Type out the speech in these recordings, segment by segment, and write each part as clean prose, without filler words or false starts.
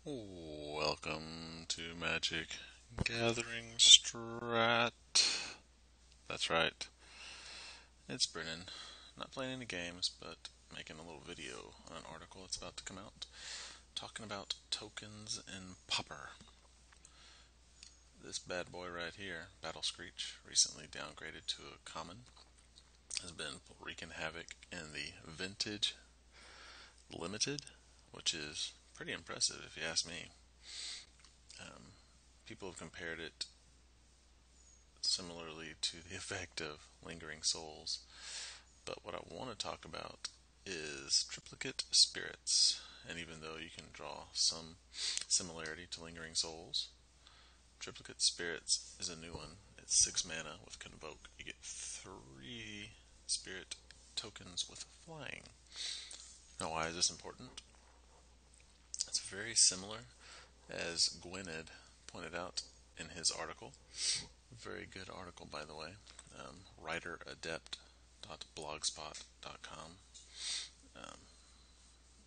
Welcome to Magic Gathering Strat. That's right. It's Brennon. Not playing any games, but making a little video on an article that's about to come out talking about tokens in Pauper. This bad boy right here, Battle Screech, recently downgraded to a common, has been wreaking havoc in the Vintage Limited, which is pretty impressive if you ask me. People have compared it similarly to the effect of Lingering Souls. But what I want to talk about is Triplicate Spirits. And even though you can draw some similarity to Lingering Souls, Triplicate Spirits is a new one. It's 6 mana with Convoke. You get 3 spirit tokens with flying. Now, why is this important? It's very similar, as Gwynedd pointed out in his article. Very good article, by the way. WriterAdept.blogspot.com. Um,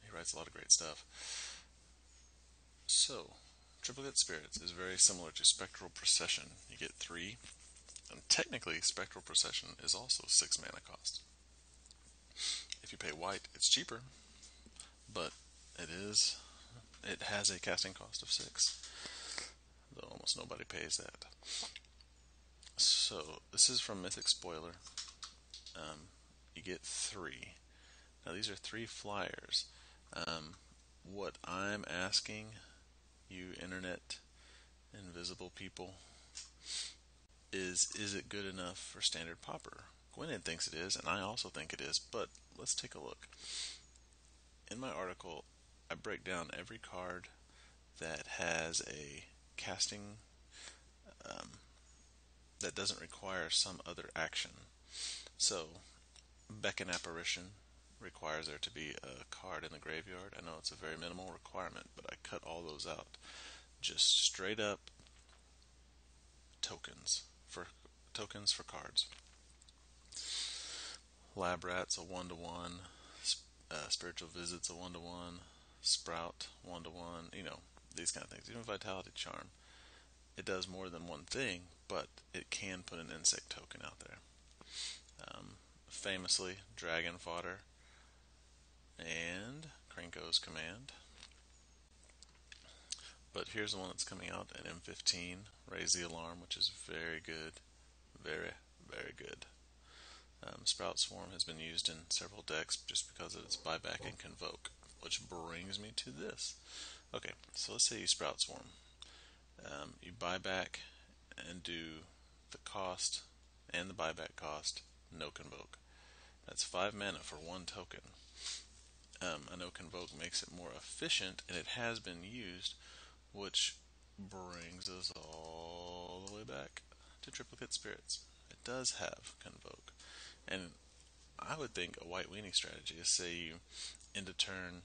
he writes a lot of great stuff. So, Triplicate Spirits is very similar to Spectral Procession. You get 3, and technically, Spectral Procession is also 6 mana cost. If you pay white, it's cheaper, but it has a casting cost of 6, though almost nobody pays that. So, this is from Mythic Spoiler. You get 3. Now, these are 3 flyers. What I'm asking you, internet invisible people, is it good enough for standard Pauper? Gwynedd thinks it is, and I also think it is, but let's take a look. In my article, I break down every card that has a casting that doesn't require some other action. So, Beckon Apparition requires there to be a card in the graveyard. I know it's a very minimal requirement, but I cut all those out. Just straight up tokens for cards. Lab Rat's a 1-to-1. Spiritual Visit's a 1-to-1. Sprout 1-to-1. These kind of things. Even Vitality Charm. It does more than one thing, but it can put an insect token out there. Famously, Dragon Fodder and Krenko's Command. But here's the one that's coming out at M15, Raise the Alarm, which is very good. Very, very good. Sprout Swarm has been used in several decks just because of its buyback and convoke, which brings me to this. Okay, so let's say you Sprout Swarm. You buy back and do the cost and the buyback cost, no convoke. That's 5 mana for 1 token. I know convoke makes it more efficient, and it has been used, which brings us all the way back to Triplicate Spirits. It does have convoke, and I would think a white weenie strategy is, say you end of turn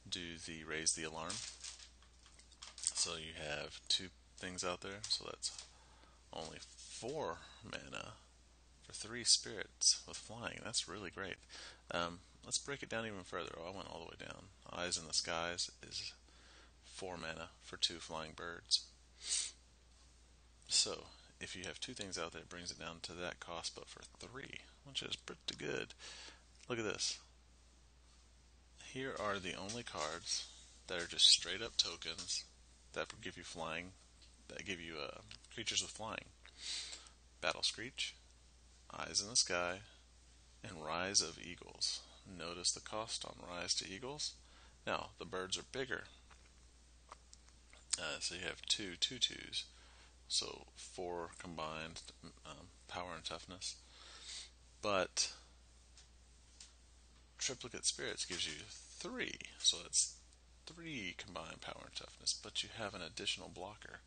do the Raise the Alarm. So you have 2 things out there, so that's only 4 mana for 3 spirits with flying. That's really great. Let's break it down even further. I went all the way down. Eyes in the Skies is 4 mana for 2 flying birds. So, if you have 2 things out there, it brings it down to that cost, but for 3, which is pretty good. Look at this. Here are the only cards that are just straight up tokens that give you flying, that give you creatures with flying. Battle Screech, Eyes in the Sky, and Rise of Eagles. Notice the cost on Rise to Eagles. Now, the birds are bigger. So you have 2 2/2s. So 4 combined power and toughness. But Triplicate Spirits gives you 3. So it's 3 combined power and toughness. But you have an additional blocker.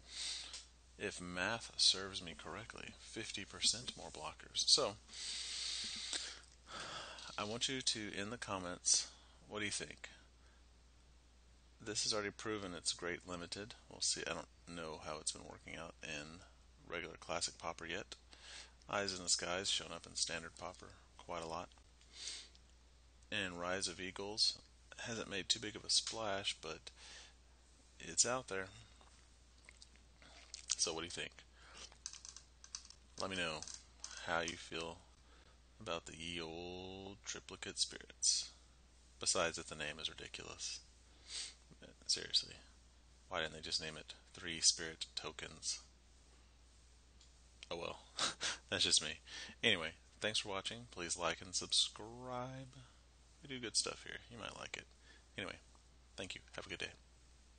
If math serves me correctly, 50% more blockers. So, I want you to, in the comments, what do you think? This has already proven it's great limited. We'll see. I don't know how it's been working out in regular classic Pauper yet. Eyes in the Skies shown up in standard Pauper quite a lot. And Rise of Eagles hasn't made too big of a splash, but it's out there. So what do you think? Let me know how you feel about the ye old Triplicate Spirits. Besides that the name is ridiculous. Seriously. Why didn't they just name it 3 Spirit Tokens? Oh well. That's just me. Anyway, thanks for watching. Please like and subscribe. We do good stuff here. You might like it. Anyway, thank you. Have a good day.